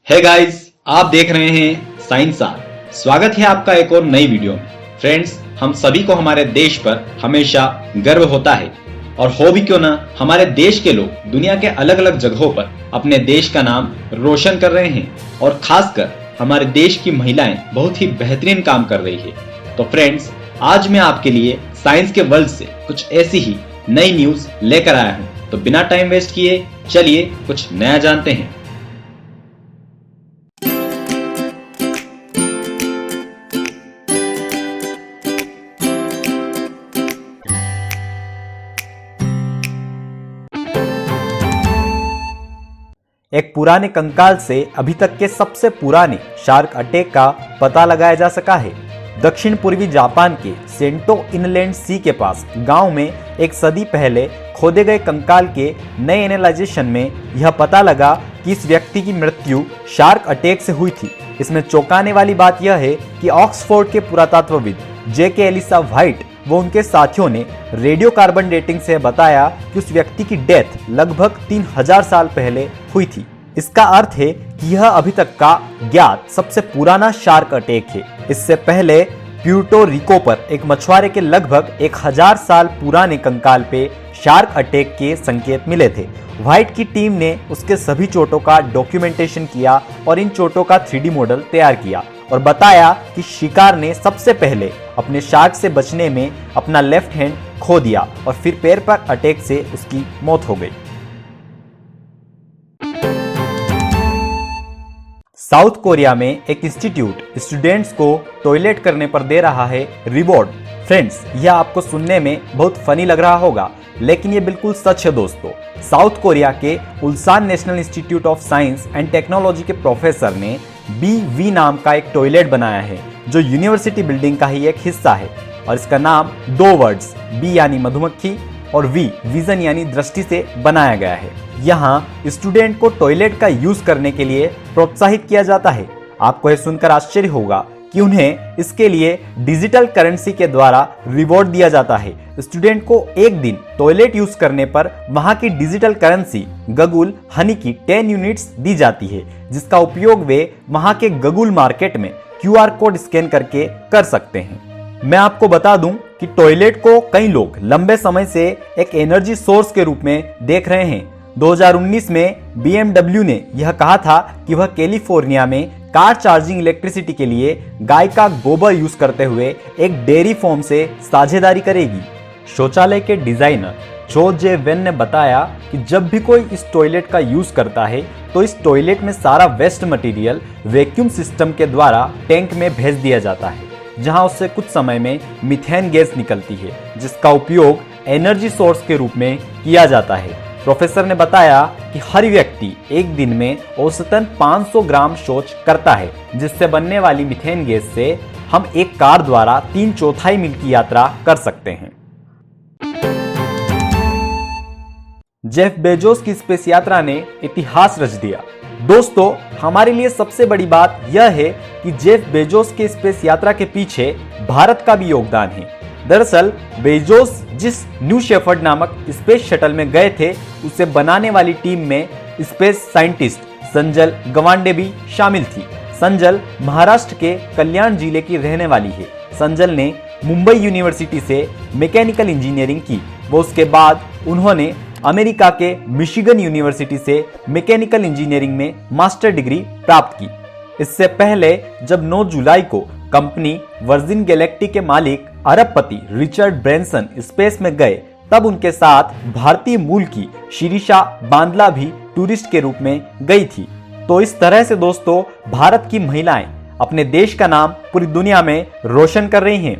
Hey guys, आप देख रहे हैं साइंस आर। स्वागत है आपका एक और नई वीडियो में। फ्रेंड्स, हम सभी को हमारे देश पर हमेशा गर्व होता है और हो भी क्यों ना, हमारे देश के लोग दुनिया के अलग अलग जगहों पर अपने देश का नाम रोशन कर रहे हैं और खासकर हमारे देश की महिलाएं बहुत ही बेहतरीन काम कर रही है। तो फ्रेंड्स, आज मैं आपके लिए साइंस के वर्ल्ड से कुछ ऐसी ही नई न्यूज लेकर आया हूँ। तो बिना टाइम वेस्ट किए चलिए कुछ नया जानते हैं। एक पुराने कंकाल से अभी तक के सबसे पुराने शार्क अटैक का पता लगाया जा सका है। दक्षिण पूर्वी जापान के सेंटो इनलैंड सी के पास गांव में एक सदी पहले खोदे गए कंकाल के नए एनालाइजेशन में यह पता लगा कि इस व्यक्ति की मृत्यु शार्क अटैक से हुई थी। इसमें चौंकाने वाली बात यह है कि ऑक्सफोर्ड के पुरातत्वविद जेके एलिसा व्हाइट वो उनके साथियों ने रेडियो कार्बन डेटिंग से बताया कि उस व्यक्ति की डेथ लगभग 3000 साल पहले हुई थी। इसका अर्थ है कि यह अभी तक का ज्ञात सबसे पुराना शार्क अटैक है। इससे पहले प्यूर्टो रिको पर एक मछुआरे के लगभग 1000 साल पुराने कंकाल पे शार्क अटैक के संकेत मिले थे। व्हाइट की टीम ने उसके सभी चोटों का डॉक्यूमेंटेशन किया और इन चोटों का 3D मॉडल तैयार किया और बताया कि शिकार ने सबसे पहले अपने शार्क से बचने में अपना लेफ्ट हैंड खो दिया और फिर पैर पर अटैक से उसकी मौत हो गई। साउथ कोरिया में एक इंस्टीट्यूट स्टूडेंट्स को टॉयलेट करने पर दे रहा है रिवॉर्ड। फ्रेंड्स, यह आपको सुनने में बहुत फनी लग रहा होगा, लेकिन ये बिल्कुल सच है दोस्तों। साउथ कोरिया के Ulsan national institute of science and technology के प्रोफेसर ने BV नाम का एक टॉयलेट बनाया है जो यूनिवर्सिटी बिल्डिंग का ही एक हिस्सा है और इसका नाम दो वर्ड्स B यानी मधुमक्खी और V विजन यानी दृष्टि से बनाया गया है। यहाँ स्टूडेंट को टॉयलेट का यूज करने के लिए प्रोत्साहित किया जाता है। आपको यह सुनकर आश्चर्य होगा कि उन्हें इसके लिए डिजिटल करेंसी के द्वारा रिवॉर्ड दिया जाता है। स्टूडेंट को एक दिन टॉयलेट यूज करने पर वहां की डिजिटल करेंसी गगुल हनी की 10 यूनिट्स दी जाती है, जिसका उपयोग वे वहां के गगुल मार्केट में QR कोड स्कैन करके कर सकते हैं। मैं आपको बता दूं कि टॉयलेट को कई लोग लंबे समय से एक एनर्जी सोर्स के रूप में देख रहे हैं। 2019 में BMW ने यह कहा था कि वह कैलिफोर्निया में कार चार्जिंग इलेक्ट्रिसिटी के लिए गाय का गोबर यूज करते हुए एक डेयरी फार्म से साझेदारी करेगी। शौचालय के डिजाइनर जो जे वेन ने बताया कि जब भी कोई इस टॉयलेट का यूज करता है तो इस टॉयलेट में सारा वेस्ट मटेरियल वैक्यूम सिस्टम के द्वारा टैंक में भेज दिया जाता है, जहां उससे कुछ समय में मीथेन गैस निकलती है, जिसका उपयोग एनर्जी सोर्स के रूप में किया जाता है। प्रोफेसर ने बताया कि हर व्यक्ति एक दिन में औसतन 500 ग्राम शौच करता है, जिससे बनने वाली मीथेन गैस से हम एक कार द्वारा 3/4 मील की यात्रा कर सकते हैं। जेफ बेजोस की स्पेस यात्रा ने इतिहास रच दिया। दोस्तों, हमारे लिए सबसे बड़ी बात यह है कि जेफ बेजोस के स्पेस यात्रा के पीछे भारत का भी योगदान है। दरअसल बेजोस जिस न्यू शेफर्ड नामक स्पेस शटल में गए थे, उसे बनाने वाली टीम में स्पेस साइंटिस्ट संजल गवांडे भी शामिल थी। संजल महाराष्ट्र के कल्याण जिले की रहने वाली है। संजल ने मुंबई यूनिवर्सिटी से मैकेनिकल इंजीनियरिंग की। वो उसके बाद उन्होंने अमेरिका के मिशिगन यूनिवर्सिटी से मैकेनिकल इंजीनियरिंग में मास्टर डिग्री प्राप्त की। इससे पहले जब 9 जुलाई को कंपनी वर्जिन गैलेक्टिक के मालिक अरबपति रिचर्ड ब्रैंसन स्पेस में गए, तब उनके साथ भारतीय मूल की शिरीषा बांदला भी टूरिस्ट के रूप में गई थी। तो इस तरह से दोस्तों, भारत की महिलाएं अपने देश का नाम पूरी दुनिया में रोशन कर रही हैं।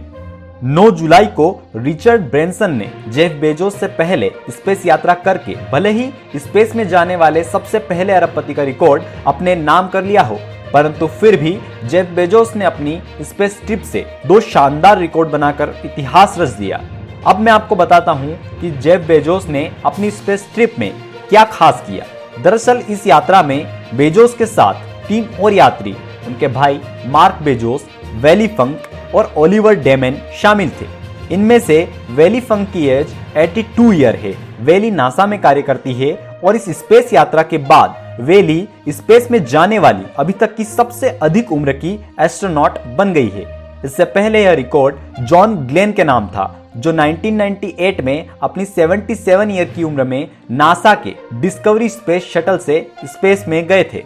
9 जुलाई को रिचर्ड ब्रैंसन ने जेफ बेजोस से पहले स्पेस यात्रा करके भले ही स्पेस में जाने वाले सबसे पहले अरबपति का रिकॉर्ड अपने नाम कर लिया हो, परंतु फिर भी जेफ बेजोस ने अपनी स्पेस ट्रिप से 2 शानदार रिकॉर्ड बनाकर इतिहास रच दिया। अब मैं आपको बताता हूं कि जेफ बेजोस ने अपनी स्पेस ट्रिप में क्या खास किया। दरअसल इस यात्रा में बेजोस के साथ 3 और यात्री, उनके भाई मार्क बेजोस, वैली फंक और ओलिवर डेमेन शामिल थे। इनमें से वैली फंक की एज 82 ईयर है। वैली नासा में कार्य करती है और इस स्पेस यात्रा के बाद वेली स्पेस में जाने वाली अभी तक की सबसे अधिक उम्र की एस्ट्रोनॉट बन गई है। इससे पहले यह रिकॉर्ड जॉन ग्लेन के नाम था, जो 1998 में अपनी 77 ईयर की उम्र में नासा के डिस्कवरी स्पेस शटल से स्पेस में गए थे।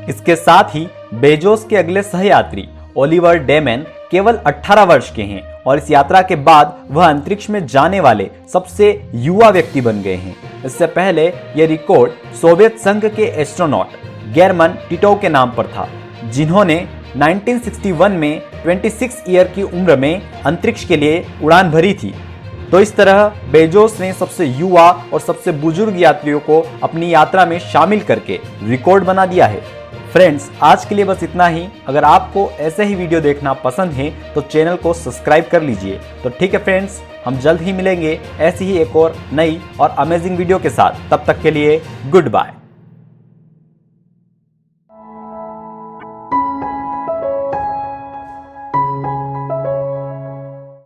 इसके साथ ही बेजोस के अगले सहयात्री ओलिवर डेमेन केवल 18 वर्ष के हैं और इस यात्रा के बाद वह अंतरिक्ष में जाने वाले सबसे युवा व्यक्ति बन गए हैं। इससे पहले यह रिकॉर्ड सोवियत संघ के एस्ट्रोनॉट गेरमन टिटोव के नाम पर था, जिन्होंने 1961 में 26 ईयर की उम्र में अंतरिक्ष के लिए उड़ान भरी थी। तो इस तरह बेजोस ने सबसे युवा और सबसे बुजुर्ग यात्रियों को अपनी यात्रा में शामिल करके रिकॉर्ड बना दिया है। फ्रेंड्स, आज के लिए बस इतना ही। अगर आपको ऐसे ही वीडियो देखना पसंद है तो चैनल को सब्सक्राइब कर लीजिए। तो ठीक है फ्रेंड्स, हम जल्द ही मिलेंगे ऐसी ही एक और नई और अमेजिंग वीडियो के साथ। तब तक के लिए गुड बाय।